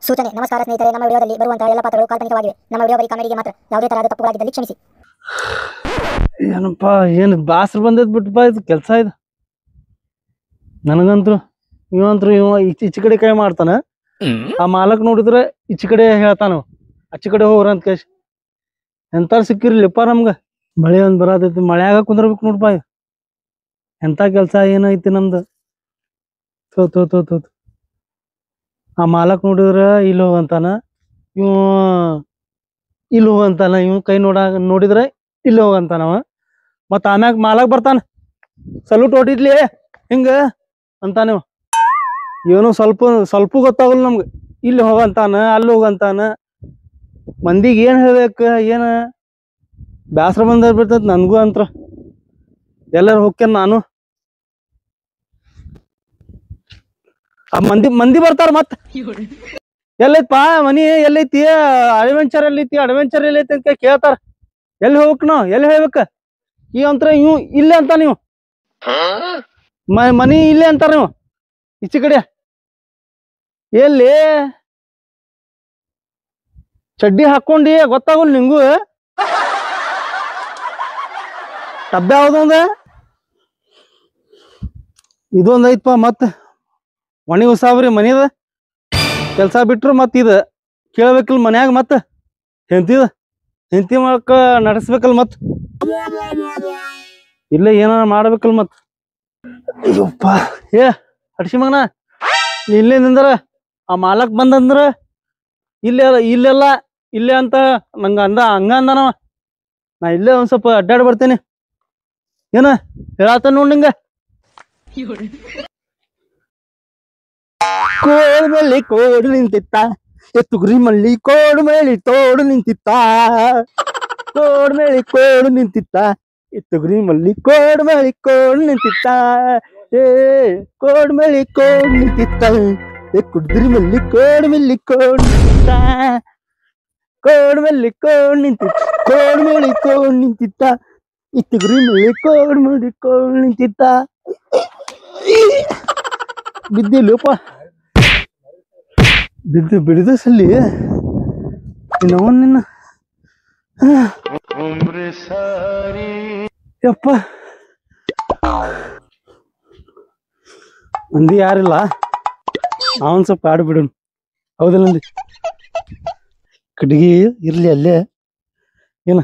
ಸೂಚನೆ ನಮಸ್ಕಾರ ಸ್ನೇಹಿತರೆ, ನಮ್ಮ ವಿಡಿಯೋದಲ್ಲಿ ಬರುವಂತಹ ಎಲ್ಲ ಪಾತ್ರಗಳು ಕಾಲ್ಪನಿಕವಾಗಿವೆ. ನಮ್ಮ ವಿಡಿಯೋ ಬರೀ ಕಾಮಿಡಿಗೆ ಮಾತ್ರ. ಯಾವುದೇ ತರಹದ ತಪ್ಪುಗಳಾಗಿದ್ದಲ್ಲಿ ಕ್ಷಮಿಸಿ. ಏನಪ್ಪ ಏನು ಬ್ಯಾಸರ ಬಂದೈತ್ ಬಿಟ್ಟಪ್ಪ, ಇದು ಕೆಲಸ ಇದು ನನಗಂತೂ. ಇವ ಈಚೆ ಕಡೆ ಕೈ ಮಾಡ್ತಾನ, ಆ ಮಾಲಕ್ ನೋಡಿದ್ರೆ ಈಚೆ ಕಡೆ ಹೇಳ್ತಾನ, ಆಚೆ ಕಡೆ ಹೋಗ್ರ ಅಂತ ಕೇಶ್. ಎಂತಾರು ಸಿಕ್ಕಿರ್ಲಿಪ್ಪ ನಮ್ಗ. ಮಳೆ ಒಂದ್ ಬರತೈತಿ, ಮಳೆಯಾಗ ಕುಂದ್ರಬೇಕು ನೋಡ್ಪ. ಎಂತ ಕೆಲ್ಸ ಏನೈತಿ ನಮ್ದು. ತೋ ತೋ ತೋ ತೋ ಆ ಮಾಲಕ್ ನೋಡಿದ್ರ ಇಲ್ಲಿ ಹೋಗಂತಾನ, ಇವ ಇಲ್ಲಿ ಹೋಗಂತಾನ, ಇವ್ ಕೈ ನೋಡಿದ್ರೆ ಇಲ್ಲಿ ಹೋಗಂತಾನವ. ಮತ್ತ ಆಮ್ಯಾಗ ಮಾಲಕ್ ಬರ್ತಾನ, ಸಲ್ಯೂಟ್ ಹೊಡಿದ್ಲಿ ಹಿಂಗ ಅಂತಾನವ. ಏನು ಸ್ವಲ್ಪ ಗೊತ್ತಾಗಲ್ಲ ನಮ್ಗೆ. ಇಲ್ಲಿ ಹೋಗಂತಾನ, ಅಲ್ಲಿ ಹೋಗಂತಾನ. ಮಂದಿಗೆ ಏನ್ ಹೇಳ್ಬೇಕ, ಏನ ಬ್ಯಾಸರ ಬಂದ ಬಿಡ್ತದ ನನ್ಗೂ ಅಂತ್ರ. ಎಲ್ಲಾರು ಹೋಗ್ತೇನೆ ನಾನು. ಆ ಮಂದಿ ಬರ್ತಾರ ಮತ್ತ. ಎಲ್ಲೈತಪ್ಪ ಮನಿ, ಎಲ್ಲೈತಿ ಅಡ್ವೆಂಚರ್, ಎಲ್ಲೈತಿ ಅಡ್ವೆಂಚರ್ ಎಲ್ಲೈತಿ ಅಂತ ಕೇಳ್ತಾರ. ಎಲ್ಲಿ ಹೋಗ್ಬೇಕ್ ನಾವ್, ಎಲ್ಲಿ ಹೇಳ್ಬೇಕ? ಈ ಅಂತ್ರ ಇವ್ ಇಲ್ಲೇ ಅಂತ, ನೀವು ಮನಿ ಇಲ್ಲೇ ಅಂತಾರ, ನೀವು ಈಚೆ ಕಡೆ. ಎಲ್ಲಿ ಚಡ್ಡಿ ಹಾಕೊಂಡಿ ಗೊತ್ತಾಗಲ್ ನಿಂಗೂ? ಟಬ್ಬೆ ಯಾವ್ದೊಂದ ಇದೊಂದ್ ಐತ್ಪ. ಮತ್ತ ಒಣಿ ಉಸಾವ್ರಿ ಮನಿದ ಕೆಲ್ಸ ಬಿಟ್ರು ಮತ್ ಇದ ಕೇಳ್ಬೇಕಲ್ ಮನ್ಯಾಗ. ಮತ್ತ ಹೆಂಡತಿ ಮಾಡಕ ನಡೆಸ್ಬೇಕಲ್, ಮತ್ ಇಲ್ಲೇ ಏನಾರ ಮಾಡ್ಬೇಕಲ್ ಮತ್. ಅಯ್ಯಪ್ಪ ಏ ಹಡ್ಸಿ ಮಗನ, ಇಲ್ಲೇ ನಿಂದ್ರ ಆ ಮಾಲಕ್ ಬಂದಂದ್ರ ಇಲ್ಲೆಲ್ಲ ಇಲ್ಲೇ ಅಂತ ನಂಗ ಹಂಗ ಅಂದಾನವ. ನಾ ಇಲ್ಲೇ ಒಂದ್ ಸ್ವಲ್ಪ ಅಡ್ಡಾಡ್ ಬರ್ತೇನೆ. ಏನ ಹೇಳತ್ತ ನೋಡ್ ನಿಂಗ. ಕೋಡ್ ಮಳ್ಳಿ ಕೋಡು ನಿಂತಿತ್ತ, ಎತ್ತುಗುರಿ ಮಳ್ಳಿ ಕೋಡು ಮಳ್ಳಿ ತೋಡು ನಿಂತಿತ್ತ. ಕೋಡ್ ಮಳ್ಳಿ ಕೋಡು ನಿಂತಿತ್ತ, ಎತ್ತುಗುರಿ ಮಳ್ಳಿ ಕೋಡು ಮಳ್ಳಿ ಕೋಡು ನಿಂತಿತ್ತ. ಏ ಕೋಡ್ ಮಳ್ಳಿ ಕೋಡು ನಿಂತಿತ್ತ, ಕುಡ್ದ್ರಿ ಮಳ್ಳಿ ಕೋಡು ಮಳ್ಳಿ ಕೋಡು ನಿಂತಿತ್ತ. ಕೋಡ್ ಮಳ್ಳಿ ಕೋಡು ನಿಂತಿತ್ತ, ಕೋಡ್ ಮಳ್ಳಿ ಕೋಡು ನಿಂತಿತ್ತ, ಇತ್ತುಗುರಿ ಮಳ್ಳಿ ಕೋಡು ಮಳ್ಳಿ ಕೋಡು ನಿಂತಿತ್ತ. ಬಿದ್ದಿಲ್ಲಪ್ಪ, ಬಿಡಿದ ಸಲ್ಲಿ ನಿನ್ನ ಯಪ್ಪ. ಮಂದಿ ಯಾರಿಲ್ಲ, ಅವನ್ ಸ್ವಲ್ಪ ಆಡು ಬಿಡೋನು. ಹೌದಿಲ್ಲ ನಂದಿ? ಕಡ್ಗಿ ಇರ್ಲಿ ಅಲ್ಲೇ. ಏನ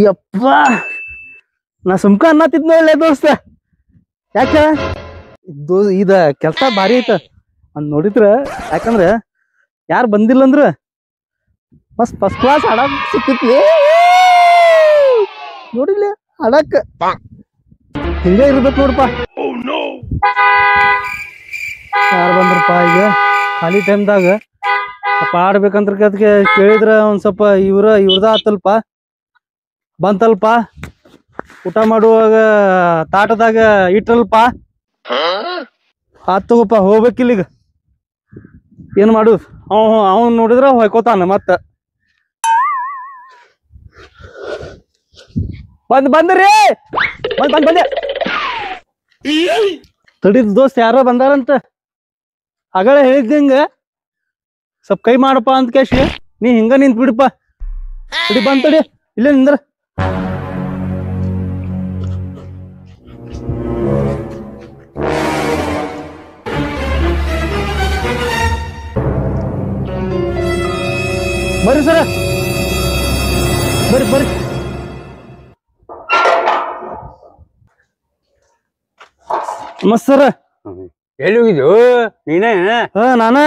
ಯಪ್ಪ, ನಾ ಸುಮ್ಕ ಅನ್ನತ್ತಿದ್ನ ಒಳ್ಳೆ ದೋಸ್ತ. ಯಾಕ ಇದ ಕೆಲ್ಸ ಭಾರಿ ಐತ ಅಂದ್ ನೋಡಿದ್ರ. ಯಾಕಂದ್ರ ಯಾರು ಬಂದಿಲ್ಲ ಅಂದ್ರ ಫಸ್ಟ್ ಕ್ಲಾಸ್ ಹಾಡಕ್ ಸಿಕ್ಕಿತ್ಲಿ. ನೋಡಿಲ್ಲ ಹಾಡಕ್ ಹಿಂಗ ಇರ್ಬೇಕು ನೋಡಪ್ಪ. ಯಾರು ಬಂದ್ರಪ್ಪ ಈಗ ಖಾಲಿ ಟೈಮ್ದಾಗ ಸ್ವಲ್ಪ ಆಡ್ಬೇಕಂದ್ರ ಅದಕ್ಕೆ ಕೇಳಿದ್ರ ಒಂದ್ ಸ್ವಲ್ಪ ಇವ್ರದ ಆತಲ್ಪ, ಬಂತಲ್ಪ. ಊಟ ಮಾಡುವಾಗ ತಾಟದಾಗ ಇಟ್ರಲ್ಪ. ಆತ್ ತಗೋಪ, ಹೋಗ್ಬೇಕಿಲ್ಲೀಗ. ಏನ್ ಮಾಡುದು? ಅವನ್ ನೋಡಿದ್ರ ಹೊಯ್ಕೋತಾನ ಮತ್ತ. ಬಂದ್ರಿ ಬಂದೆ. ತಡಿದ್ ದೋಸ್ತ್ ಯಾರೋ ಬಂದಾರಂತ. ಆಗಳ ಹೇಳಿದ್ದೆ ಹಿಂಗ ಸ್ವಲ್ಪ ಕೈ ಮಾಡಪ್ಪ ಅಂತ ಕೇಶಿ. ನೀ ಹಿಂಗ ನಿಂತ್ ಬಿಡಪ್ಪ. ತಡಿ ಬಂತಡಿ, ಇಲ್ಲೇ ನಿಂದ್ರ. ಬರ್ರಿ ಸರ, ಬರ್ರಿ. ನಮಸ್ಕಾರ. ಎಲ್ಲಿ ಹೋಗಿದ್ದು ನೀನೇ? ನಾನ.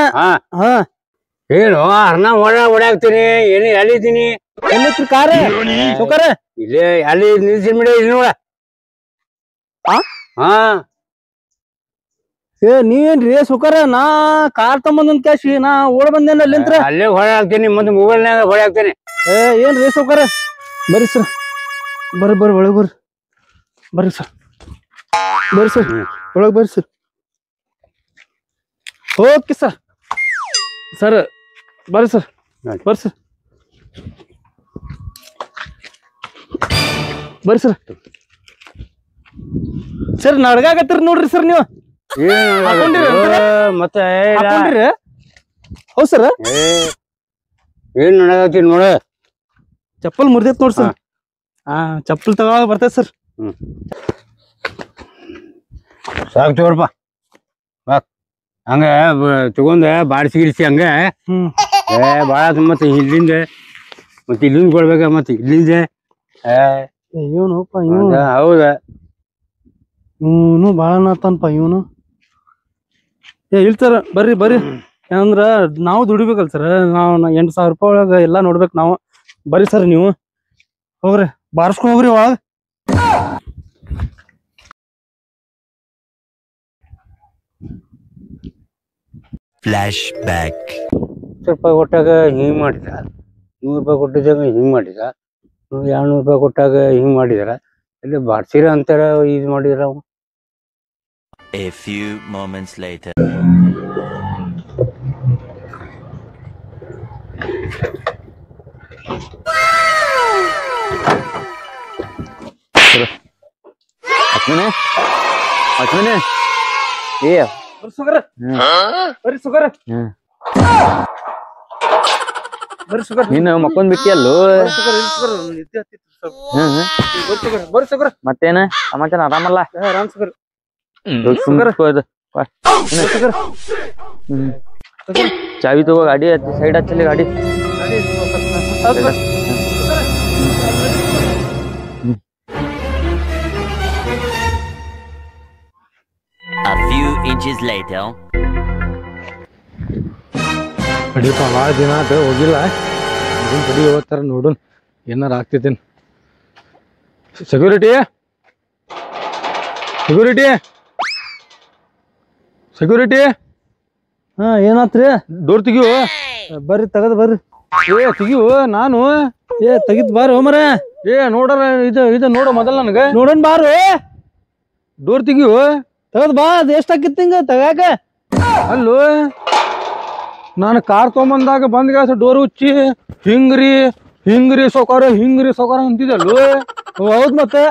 ಏನು ಅರ್ನ ಓಡಾಕ್ತೀನಿ, ಏನು ಎಲ್ಲಿದ್ದೀನಿ? ಎಲ್ಲಿತ್ರಿ ಕಾರ? ಸೌಕಾರ ಇಲ್ಲೇ ಎಲ್ಲಿ ನಿಲ್ಸಿ ಬಿಡ ನೋಡ. ಹಾ ಏ ನೀವೇನ್ರಿ ಸೌಕಾರ? ನಾ ಕಾರ್ ತಗೊಂಬಂದ್ ಕ್ಯಾಶಿ ನಾ ಓಡ್ ಬಂದೇನ ಅಲ್ಲಿಂತ್ರ. ಅಲ್ಲೇ ಹೊಡಾಕ್ತೀನಿ, ಮತ್ತೆ ಮೊಬೈಲ್ನಾಗ ಹೊಡಾಕ್ತೀನಿ. ಏನ್ರಿ ಸೌಕಾರ? ಬರ್ರಿ ಸರ್, ಬರ್ರಿ ಒಳಗ್ ಬರ್ರಿ. ಬರ್ರಿ ಸರ್, ಒಳಗ್ ಬರ್ರಿ ಸರ್. Okay sir. ಬರ್ರಿ ಸರ್, ಬರ್ರಿ ಸರ್. ಬರ್ರಿ ಸರ್ ನಡ್ಗಾಕತ್ತೀರಿ ನೋಡ್ರಿ ಸರ್. ನೀವು ಮತ್ತೆ ಹೌದ್ ಸರ್ ಏ ಏನ್ ನಡೆಯತ್ತಿ ನೋಡ ಚಪ್ಪಲ್ ಮುರಿದೈತ್ ನೋಡ್ ಸರ್ ಚಪ್ಪಲ್ ತಗೊಳಕ್ ಬರ್ತೈತ್ ಸರ್ ಸಾಕ್ ತಗೋರ್ಪ ಸಾಕ್ ಹಂಗ ತಗೊಂಡ ಬಾಡಿಸಿ ಗಿಡಿಸಿ ಹಂಗ ಏ ಬಾಳ ಮತ್ತೆ ಇಲ್ಲಿಂದ ಮತ್ತೆ ಇಲ್ಲಿಂದ ಕೊಡ್ಬೇಕ ಮತ್ತೆ ಇಲ್ಲಿಂದ ಇವನಪ್ಪ ಇವನು ಹೌದ ಇವನು ಬಾಳ ನಾತನ್ಪ ಇವನು ಇಲ್ ಸರ್ ಬರ್ರಿ ಬರ್ರಿ ಅಂದ್ರ ನಾವು ದುಡಿಬೇಕಲ್ ಸರ್ ನಾವ್ 8,000 ರೂಪಾಯಿ ಒಳಗ ಎಲ್ಲಾ ನೋಡ್ಬೇಕು ನಾವು ಬರ್ರಿ ಸರ್ ನೀವು ಹೋಗ್ರಿ ಬಾರ್ಸ್ಕೊಂಡ್ ಹೋಗ್ರಿ ಒಳಗ ಫ್ಲಾಶ್ ಬ್ಯಾಕ್ 10 ರೂಪಾಯಿ ಕೊಟ್ಟಾಗ ಹಿಂಗ್ ಮಾಡಿದ 100 ರೂಪಾಯಿ ಕೊಟ್ಟಿದ್ದಾಗ ಹಿಂಗ್ ಮಾಡಿದ 200 ರೂಪಾಯಿ ಕೊಟ್ಟಾಗ ಹಿಂಗ್ ಮಾಡಿದಾರ ಇಲ್ಲಿ ಬಾಡ್ಸಿರ ಅಂತಾರ ಇದ್ ಮಾಡಿದ್ರ ಅವ A few moments later. Ashwini ಏ ಬರ್ರಿ ಸುಗರ ಬರ್ರಿ ಸುಗರ್ ನೀನು ಮಕ್ಕೊಂದ್ ಬಿಟ್ಟಿಯಲ್ಲೋ ಮತ್ತೇನ ಸಮಾಚಾರ ಆರಾಮಲ್ಲ ಚಾವಿ ತಗೋ ಗಾಡಿ ಸೈಡ್ ಹಚ್ಚಲಿ ಗಾಡಿ A few inches later. ಕಡಿಪ ಭಾಳ ದಿನ ಆತ ಹೋಗಿಲ್ಲ ಇದನ್ ಕಡಿ ಹೋಗ್ತಾರ ನೋಡೋಣ ಏನಾರ ಆಗ್ತೈತೇನ್ ಸೆಕ್ಯೂರಿಟಿ ಸೆಕ್ಯೂರಿಟಿ ಸೆಕ್ಯೂರಿಟಿ ಏನಾತ್ರಿ ಡೋರ್ ತೆಗಿಯು ಬರ್ರಿ ತಗದ್ ಬರ್ರಿ ತೆಗಿಯು ನಾನು ತೆಗಿತ್ ಬಾರ ಹೋಮರ ನೋಡರ ಇದು ನೋಡು ಮೊದಲ ನನಗ ನೋಡೋಣ ಬಾರು ಡೋರ್ ತೆಗಿಯು ತಗದ್ ಬಾ ಅದ್ ಎಷ್ಟ್ ಆಕಿತ್ ಹಿಂಗ ತಗಾಕ ಅಲ್ಲೋ ನಾನು ಕಾರ್ ತೊಗೊಂಬಂದಾಗ ಬಂದ್ಗಾಸ ಡೋರ್ ಉಚ್ಚಿ ಹಿಂಗ್ರಿ ಸೌಕಾರ ಅಂತಿದ್ದಲ್ಲು ಹೌದ್ ಮತ್ತೆ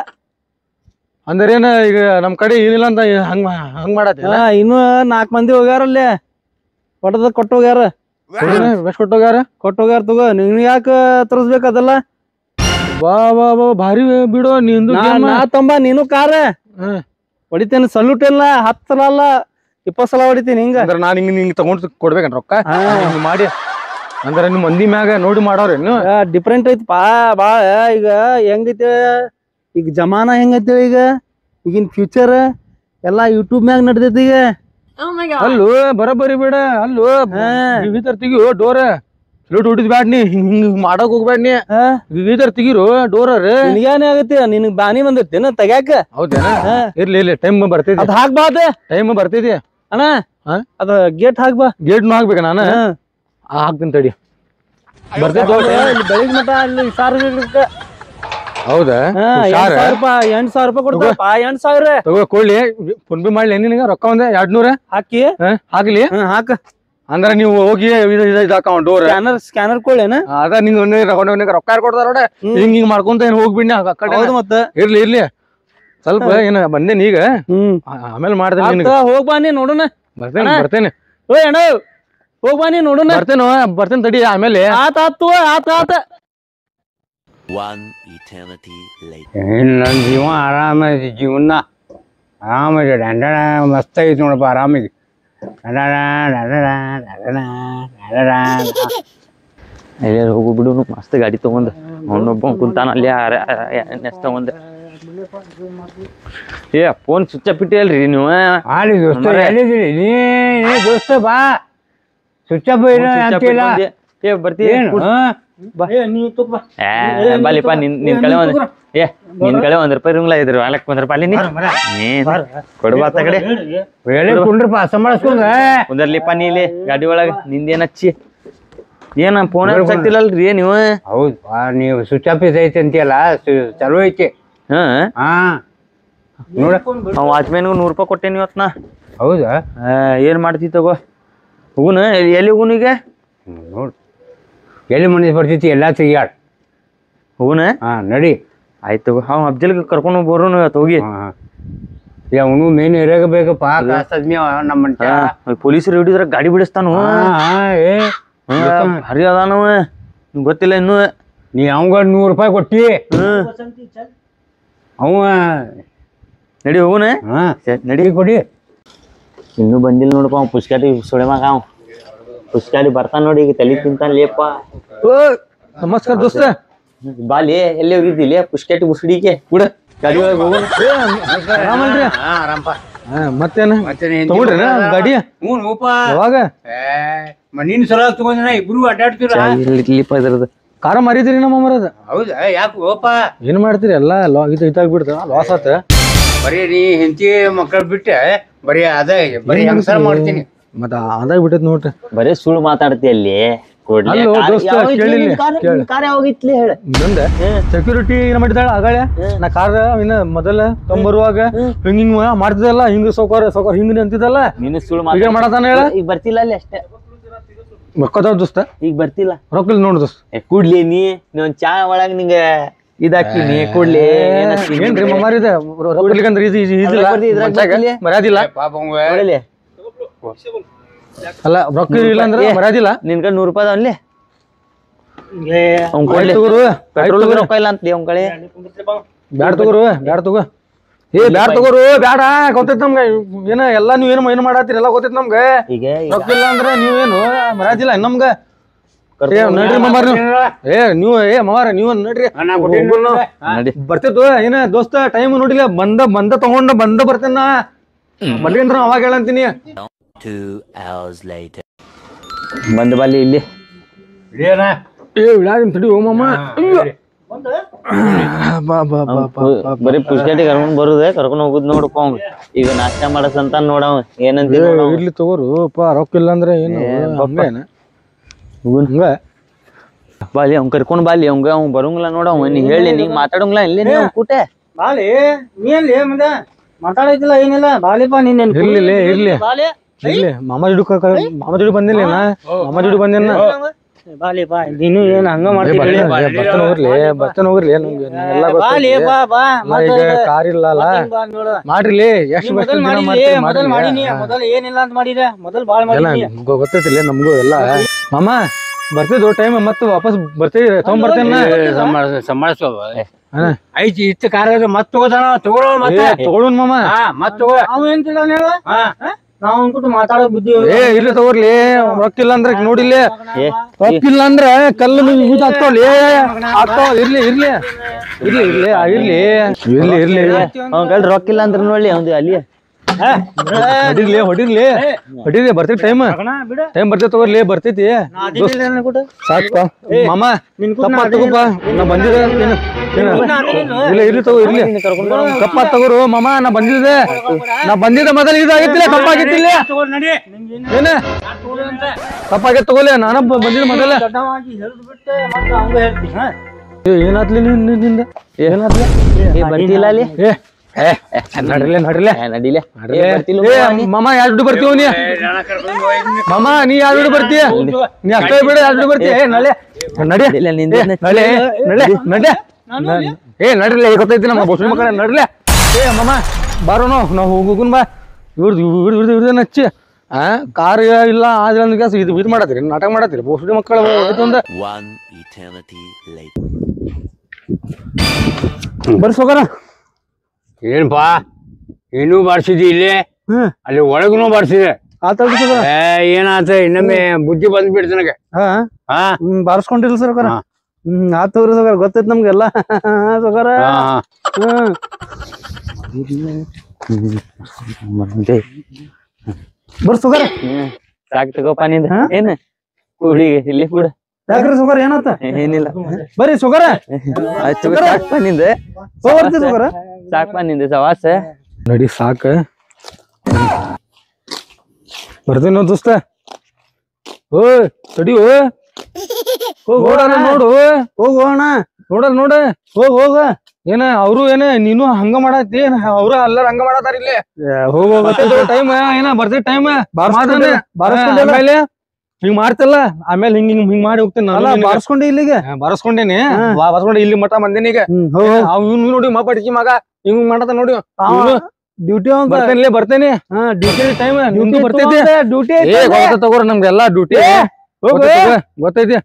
ಅಂದ್ರೇನ ಈಗ ನಮ್ ಕಡೆ ಏನಿಲ್ಲ ಅಂತ ಹಂಗ್ ಮಾಡತ್ತೆ ಇನ್ನು 4 ಮಂದಿ ಹೋಗ್ಯಾರಲ್ಲಿ ಕೊಟ್ಟು ಹೋಗ್ಯಾರ ಬೆಸ್ಟ್ ಕೊಟ್ಟೋಗ್ಯಾರ ತಗೋ ನಿನ್ ಯಾಕ ತರಸ್ಬೇಕ ಅದೆಲ್ಲ ಬಾ ಭಾರಿ ಬಿಡು ನಿಂದು ನಾ ತಂಬ ನೀನು ಕಾರ ಹೊಡಿತೇನೆ ಸಲ್ಯೂಟ್ ಇಲ್ಲ 10 ಸಲ ಅಲ್ಲ 20 ಸಲ ಹೊಡಿತೀನಿ ಹಿಂಗ ಅಂದ್ರ ನಾನ್ ಹಿಂಗ್ ತಗೊಂಡ್ ಕೊಡ್ಬೇಕನ್ ರೊಕ್ಕ ಹಿಂಗ್ ಮಾಡಿ ಅಂದ್ರ ನಿಮ್ ಮಂದಿ ಮ್ಯಾಗ ನೋಡಿ ಮಾಡೋರೇನು ಡಿಫ್ರೆಂಟ್ ಐತಿ ಬಾ ಈಗ ಹೆಂಗೈತಿ ಈಗ ಜಮಾನ ಹೆಂಗೈತಿ ಈಗಿನ ಫ್ಯೂಚರ್ ಎಲ್ಲಾ ಯೂಟ್ಯೂಬ್ ಮ್ಯಾಗ ನಡ್ದೈತಿ ಈಗ ಅಲ್ಲೂ ಬರಬರಿ ಬೇಡ ಅಲ್ಲೂ ವಿವಿಧರ್ ತೆಗಿಯು ಡೋರ್ ಲೂಟ್ ಹೊಡಿದ್ ಬ್ಯಾಡ್ ನೀ ಹಿಂಗ್ ಮಾಡಕ್ ಹೋಗ್ಬ್ಯಾಡ್ ನೀ ವಿವಿಧರ್ ತೆಗಿರು ಡೋರ್ ನಿನಗೇನೇ ಆಗತಿ ನಿನಗ್ ಬಾನಿ ಬಂದಿರ್ತೇನ ತೆಗ್ಯಾಕ ಹೌದೇನ ಇರ್ಲಿ ಟೈಮ್ ಬರ್ತೈತಿ ಅದ್ ಹಾಕ್ಬಾದ ಟೈಮ್ ಬರ್ತೈತಿ ಅಣ್ಣ ಅದ ಗೇಟ್ ಹಾಕ್ಬಾ ಗೇಟ್ನು ಹಾಕ್ಬೇಕ ನಾನು ಹಾಕ್ತೀನಿ ತಡಿ ಬರ್ತೈತಿ ಬೆಳಿಗ್ ಮಟ ಅಲ್ಲಿ ಸಾರ್ವಜನಿಕ ಹೌದಾ 8,000 ರೂಪಾಯಿ ಕೊಡ್ತಾರಪ್ಪ 8,000 ತಗೋ ಕೊಳ್ಳಿ ಫೋನ್ ಪೇ ಮಾಡ್ಲಿ ನಿನಗ ರೊಕ್ಕ ಒಂದ್ 200 ಹಾಕಿ ಹಾಕ್ಲಿ ಹಾಕ ಅಂದ್ರ ನೀವು ಹೋಗಿ ಇದಾಕವ್ ಡೋರ್ ಸ್ಕ್ಯಾನರ್ ಕೊಳ್ಳೇನ ಅದ ನಿಂಗ ರೊಕ್ಕ ಕೊಡ್ತಾರ ನೋಡ ಹಿಂಗ್ ಮಾಡ್ಕೊಂತ ಏನ್ ಹೋಗ್ಬಿಡ್ನಿ ಮತ್ತೆ ಇರ್ಲಿ ಸ್ವಲ್ಪ ಏನ ಬಂದೇನಿ ಈಗ ಆಮೇಲೆ ಮಾಡ್ತೇನೆ ಹೋಗ್ಬಾ ನೀ ನೋಡೋಣ ಬರ್ತೇನೆ ಓ ಅಣ್ಣ ಹೋಗ್ಬಾ ನೀ ನೋಡೋಣ ಬರ್ತೇನೆ ತಡಿ ಆಮೇಲೆ ಆತ One eternity later. ನನ್ ಜೀವ ಆರಾಮೈತಿ ಜೀವನ ಆರಾಮೈತಿ ದಂಡಣ ಮಸ್ತ್ ಐತಿ ನೋಡಪ್ಪ ಆರಾಮೈತಿ ಹೋಗು ಬಿಡು ಮಸ್ತ್ ಗಾಡಿ ತಗೊಂಡ್ ಅವನೊಬ್ಬ ಕುಂತಾನ ಅಲ್ಲಿ ನೆಕ್ಸ್ಟ್ ತಗೊಂಡ್ ಫೋನ್ ಸ್ವಿಚ್ ಆಫ್ ಇಟ್ಟಿಯಲ್ರಿ ನೀವು ಆಲಿ ದೋಸ್ತ ಎಲ್ಲಿದ್ದೀರಿ ನೀ ದೋಸ್ತ ಬಾ ಸ್ವಿಚ್ ಆಫ್ ಅಂತಿಲ್ಲ ಬಾಲಿಪ್ಪ ನಿನ್ ಕಡೆ ಒಂದ್ ನಿನ್ ಕಡೆ ₹1 ರಿಂಗ್ಲ ಇದ್ರು ಅಲ್ಲಕ್ ₹1 ಕೊಡ್ಬಾತ ಕಡೆ ಕುಂಡ್ರಪ್ಪ ಸಂಬಳಸ್ಕೊಂಡ ಕುಂದರ್ಲಿಪ್ಪ ನೀಲಿ ಗಾಡಿ ಒಳಗ ನಿಂದೇನ್ ಹಚ್ಚಿ ಏನ ಫೋನ್ ಹಚ್ಚಕ್ತಿಲ್ಲಲ್ರಿ ನೀವು ಹೌದಾ ನೀವು ಸ್ವಿಚ್ ಆಫ್ ಐತಿ ಅಂತೀಯಲ್ಲ ಚಲೋ ಐತಿ ಹಾ ನೋಡ ವಾಚ್ಮ್ಯಾನ್ಗೂ ₹100 ಕೊಟ್ಟೇನಿ ಇವತ್ನ ಹೌದಾ ಏನ್ ಮಾಡ್ತಿ ತಗೋ ಹೋಗುನ ಎಲ್ಲಿ ಹೋಗುನ ಈಗ ನೋಡ್ ಎಲ್ಲಿ ಮನಸ್ ಬರ್ತೈತಿ ಎಲ್ಲಾ ತೆಗಿಯಾಡ್ ಹೋಗುನ ನಡಿ ಆಯ್ತು ಅವ್ ಅಫ್ಜಲ್ ಕರ್ಕೊಂಡು ಬರೋನು ಇವತ್ತು ಹೋಗಿ ಅವನು ಮೇನ್ ಏರಿಯಾಗ ಬೇಕಪ್ಪ ಕಾಸ್ತದ್ಮಿ ನಮ್ಮ ಮನುಷ್ಯ ಪೊಲೀಸರು ಹಿಡಿದ್ರ ಗಾಡಿ ಬಿಡಿಸ್ತಾನು ಭಾರಿ ಅದಾನವ ಗೊತ್ತಿಲ್ಲ ಇನ್ನು ನೀ ಅವಂಗ 100 ರೂಪಾಯಿ ಕೊಟ್ಟಿ ಅವ ನಡಿ ಹೋಗುನ ನಡಿ ಕೊಡಿ ಇನ್ನೂ ಬಂದಿಲ್ಲ ನೋಡಪ್ಪ ಅವ್ ಪುಷ್ಕಾಟಿ ಸುಳೆ ಮಗ ಅವ್ ಪುಷ್ಕಾಟಿ ಬರ್ತಾನ ನೋಡಿ ಈಗ ತಲೆ ತಿಂತಾನ ಲೇಪ ನಮಸ್ಕಾರ ದೋಸ್ತ ಬಾಲಿ ಎಲ್ಲಿ ಹೋಗಿದ್ದಿಲ್ಲ ಪುಷ್ಕಾಟಿ ಮುಸುಡಿಗೆ ಕೂಡ ಗಾಡಿ ಒಳಗೆ ಹೋಗೋಣ ಆರಾಮಲ್ರಿ ಆರಾಮಪ್ಪ ಮತ್ತೇನ ತಗೊಂಡ್ರಿ ಗಾಡಿ ಯಾವಾಗ ಮಣ್ಣಿನ ಸಲ ತಗೊಂಡ ಇಬ್ರು ಅಡ್ಡಾಡ್ತೀರ ಇದ್ರದ್ದು ಕಾರ ಮಾರಿದ್ರಿ ನಮ್ಮ ಅಮ್ಮರದ ಹೌದಾ ಯಾಕೆ ಹೋಪ ಏನ್ ಮಾಡ್ತೀರಿ ಎಲ್ಲಾ ಇದಾಗ್ಬಿಡ್ತ ಲಾಸ್ ಆತ ಬರೀ ನೀ ಹೆಂಡತಿ ಮಕ್ಕಳು ಬಿಟ್ಟೆ ಬರೀ ಅದ ಬರೀ ಹೆಂಗಸರ ಮಾಡ್ತೀನಿ ಮತ್ತ ಅದಾಗ ಬಿಟ್ಟೈತ್ ನೋಡ್ರಿ ಬರೇ ಸುಳ್ಳು ಮಾತಾಡ್ತಿ ಅಲ್ಲಿ ಅಲ್ಲೋ ದೋಸ್ತ ಕೇಳಿಲ್ಲ ಕಾರ್ ಯಾವಾಗಿತ್ಲಿ ಹೇಳ ನಂದ ಸೆಕ್ಯೂರಿಟಿ ಏನ್ ಮಾಡಿದಾಳ ಆಗಾಳೆ ನಾ ಕಾರ್ ಇನ್ನ ಮೊದಲ ತೊಂಬರುವಾಗ ಹಿಂಗ್ ಮಾಡ್ತಿದ್ದಲ್ಲ ಹಿಂಗ್ ಸೌಕರ್ ಹಿಂಗ್ ಅಂತಿದ್ದಲ್ಲ ನೀನು ಸುಳ್ಳು ಈಗ ಮಾಡತಾನ ಹೇಳ ಈಗ ಬರ್ತಿಲ್ಲ ಅಲ್ಲಿ ಅಷ್ಟೇ ರೊಕ್ಕದಾವ್ ದೋಸ್ತ ಈಗ ಬರ್ತಿಲ್ಲ ರೊಕ್ಕ ಇಲ್ಲ ನೋಡು ದೋಸ್ತ ಕೂಡ್ಲಿ ನೀ ಒಂದ್ ಚಾ ಒಳಗ್ ನಿಂಗ ಇದಾಕ್ತೀನಿ ಕೂಡ್ಲಿ ಏನ್ರಿ ಮಮಾರಿದೆ ರೊಕ್ಕ ಇಲ್ಲಿಗಂದ್ರೆ ಮರ್ಯಾದಿಲ್ಲ ಪಾಪ ಅಲ್ಲ ರೊಕ್ಕ ಇಲ್ಲ ಅಂದ್ರೆ ಮರ್ಯಾದಿಲ್ಲ ನಿನ್ ಕಡೆ 100 ರೂಪಾಯಿ ಅದಾವನ್ಲಿ ಪೆಟ್ರೋಲ್ ರೊಕ್ಕ ಇಲ್ಲ ಅಂತಲಿ ಅವ್ನ ಕಡೆ ಬ್ಯಾಡ ತಗೋರು ಬ್ಯಾಡ ತಗೋ ಬ್ಯಾಡ ತಗೋರು ಬ್ಯಾಡ ಗೊತ್ತೈತ್ ನಮ್ಗ ಏನ ಎಲ್ಲಾ ನೀವ್ ಏನ್ ಮಾಡತ್ತೀರಿ ಎಲ್ಲಾ ಗೊತ್ತೈತ್ ನಮ್ಗ ಈಗ ರೊಕ್ಕ ಇಲ್ಲ ಅಂದ್ರೆ ನೀವೇನು ಮರ್ಯಾದಿಲ್ಲ ನಮ್ಗ ನಡ್ರಿ ಮಮಾರ್ ನೀವು ಮಮಾರ ನೀವು ನಡ್ರಿ ಬರ್ತಿತ್ತು ಏನ ದೋಸ್ತ ಟೈಮ್ ನೋಡಿಲ್ಲ ಬಂದ ತಗೊಂಡ ಬರ್ತೇನ ಬರ್ಲಿ ಅಂದ್ರ ಅವಾಗ ಹೇಳಂತೀನಿ 2 hours later. ಬಂದ ಬಾಲಿ ಇಲ್ಲಿ ತಡಿ ಓ ಮಾಮ ಬರೀ ಪುಷ್ಕಟಿ ಕರ್ಕೊಂಡ್ ಬರುದೇ ಕರ್ಕೊಂಡ್ ಹೋಗುದ್ ನೋಡಪ್ಪ ಅವ್ ಈಗ ನಾಷ್ಟ ಮಾಡಸಂತ ನೋಡವ್ ಏನಂತ ಇರ್ಲಿ ತಗೋರು ರೊಕ್ಕ ಇಲ್ಲ ಅಂದ್ರೆ ಏನು ಹಂಗ ಬಾಲಿ ಅವ್ನ್ ಕರ್ಕೊಂಡ್ ಬಾಲಿ ಅವಂಗ ಅವ್ ಬರಂಗಿಲ್ಲ ನೋಡವ್ ನೀ ಹೇಳಿ ನೀ ಮಾತಾಡಂಗಿಲ್ಲ ಇಲ್ಲಿ ನೀ ಕೂಟೆ ಬಾಲಿ ನೀ ಎಲ್ಲಿ ಮುಂದೆ ಮಾತಾಡೈತಿಲ್ಲ ಏನಿಲ್ಲ ಬಾಲಿಪ್ಪ ನೀನ್ ಇರ್ಲಿ ಮಾಮ ಜೋಡಿ ಬಂದಿಲ್ಲ ಮಾಮ ಜೋಡಿ ಬಂದೇನ ಬಾಲಿಪ್ಪ ನೀನು ಏನ್ ಹಂಗ ಮಾಡ್ತೀರಿ ಬರ್ತೇನೆ ಹೋಗ್ರಿ ಕಾರ್ ಇಲ್ಲ ಮಾಡ್ರಿ ಎಷ್ಟು ಮೊದಲ್ ಏನಿಲ್ಲ ಅಂತ ಮಾಡಿರ ಮೊದಲ್ ಬಾಳ್ ಮಾಡಿ ಗೊತ್ತೈತಿಲ್ಲ ನಮ್ಗೂ ಎಲ್ಲ ಮಾಮ ಬರ್ತಿದ್ವು ಟೈಮ್ ಮತ್ತ ವಾಪಸ್ ಬರ್ತೀವಿ ತಗೊಂಡ್ಬರ್ತೇನ ಐತಿ ಇಷ್ಟ ಕಾರ ಮತ್ ತಗೊಳೋನ್ ಮಾಮ ಮತ್ ತಗೋ ಅವ್ ಏನ್ ತಿಳ್ದಾನ ಹೇಳ ನಾವ್ ಅನ್ಕೊಟ್ಟು ಮಾತಾಡೋ ಬುದ್ಧಿ ಇರ್ಲಿ ತಗೋರ್ಲಿ ರೊಕ್ಕಿಲ್ಲ ಅಂದ್ರೆ ನೋಡಿಲ್ಲ ರೊಕ್ಕಿಲ್ಲ ಅಂದ್ರೆ ಕಲ್ಲು ಆಗ್ತಾವಲ್ಲಿ ಇರ್ಲಿ ಅವ್ನ ಕಡೆ ರೊಕ್ಕ ಇಲ್ಲ ಅಂದ್ರೆ ನೋಡಿ ಅವ್ನು ಅಲ್ಲಿ ಹೊಡಿರ್ಲಿ ಬರ್ತೈತಿ ಟೈಮ್ ಬರ್ತೈತಿ ತಗೋರ್ಲಿ ಬರ್ತೈತಿ ಸಾಕ ಮಾಮ ತಗೋಪ ನಾ ಬಂದಿದ್ದೆ ಇರ್ಲಿ ತಗೋ ಇರ್ಲಿ ಕಪ್ಪ ತಗೋರು ಮಾಮ ನಾ ಬಂದಿದ್ದೆ ಮೊದಲ ಇದಾಗಿತ್ತಿಲ್ಲ ಕಪ್ಪಾಗಿತ್ತಿಲ್ಲ ಏನ ಕಪ್ಪಾಗೈತ್ ತಗೋಲೆ ನಾನ ಬಂದಿದ್ದೆ ಮೊದಲ ಏನಾತ್ಲಿ ನಿಂದ ಏನಾತ್ಲಿ ಬರ್ತಿಲ್ಲ ಅಲ್ಲಿ ನಡಿಲೆ ಮಾಮ ಯಾರು ಬರ್ತೀವ ನೀ ಮಾಮ ನೀ ಯಾರು ಬರ್ತೀಯ ನೀ ಅಷ್ಟೇ ಬಿಡ ಯಾರು ಬರ್ತೀಯ ನಡ್ರಿಲ್ಲ ಗೊತ್ತೈತಿ ನಮ್ಮ ಬಸ್ ಮಕ್ಕಳ ನಡ್ಲೆ ಮಾಮ ಬಾರೋನು ನಾವು ಹೋಗುನ್ ಬಾ ಇವ್ರದ್ದು ಹಚ್ಚಿ ಕಾರ್ ಇಲ್ಲ ಆದ್ರೆ ಇದು ಮಾಡತ್ತೀರಿ ನಾಟಕ ಮಾಡತ್ತೀರಿ ಬೋಸುಡಿ ಮಕ್ಕಳ ಬರ್ಸೋಗಾರ ಏನ್ಪಾ ಇನ್ನೂ ಬಾರ್ಸಿದಿ ಇಲ್ಲಿ ಅಲ್ಲಿ ಒಳಗೂ ಬಾರ್ಸಿದೆ ಏನಾತ ಇನ್ನೊಮ್ಮೆ ಬುದ್ಧಿ ಬಂದ್ಬಿಡ್ತ ನನಗೆ ಬಾರಿಸ್ಕೊಂಡಿಲ್ಲ ಸರ್ ಆತವ್ರಿ ಸರ್ ಗೊತ್ತೈತ್ ನಮ್ಗೆಲ್ಲ ಸೊಗಾರ ಬರ್ಸೋಗಾರ ಸಾಕ್ ತಗೋಪ ನಿಂದ ಏನ ಹುಡುಗಿ ಇಲ್ಲಿ ಕೂಡ ಯಾಕ್ರಿ ಸುಗರ್ ಏನತ್ತ ಏನಿಲ್ಲ ಬರ್ರಿ ಸುಗರ ಸಾಕ್ಪ ನಿಂದ ಸುಗರ ಸಾಕ್ಪ ನಿಂದ ಸವಾಸ ನಡಿ ಸಾಕ ಬರ್ತೀನಿ ದೋಸ್ತ ಓಯ್ ತಡಿ ಹೋಗೋಣ ನೋಡು ಹೋಗೋಣ ನೋಡ ಹೋಗ ಏನ ಅವ್ರು ಏನ ನೀನು ಹಂಗ ಮಾಡತ್ತಿ ಅವ್ರು ಎಲ್ಲಾರು ಹಂಗ ಮಾಡತಾರ ಇಲ್ಲಿ ಹೋಗೋ ಟೈಮ್ ಏನ ಬರ್ತೈತಿ ಟೈಮ್ ಆಮೇಲೆ ಹಿಂಗ್ ಮಾಡ್ತಿಲ್ಲ ಆಮೇಲೆ ಹಿಂಗ್ ಮಾಡಿ ಹೋಗ್ತೇನೆ ಬಾರಿಸ್ಕೊಂಡೆ ಇಲ್ಲಿಗೆ ಬಾರಿಸ್ಕೊಂಡೇನಿ ಬಾರಿಸ್ಕೊಂಡೆ ಇಲ್ಲಿ ಮಠ ಬಂದೇನಿ ಈಗ ಇವ್ನು ನೋಡಿ ಮಾಪಾಡಿಸಿ ಮಗ ಹಿಂಗ್ ಮಾಡತ್ತ ನೋಡಿ ಡ್ಯೂಟಿ ಬರ್ತೇನೆ ಬರ್ತೇನೆ ಹಾ ಡ್ಯೂಟಿ ಟೈಮ್ ಡ್ಯೂಟಿ ಬರ್ತೈತಿ ಡ್ಯೂಟಿ ಏ ಗೊತ್ತ ತಗೋರಿ ನಮ್ಗೆಲ್ಲಾ ಡ್ಯೂಟಿ ಹೋಗು. ಗೊತ್ತೈತಿ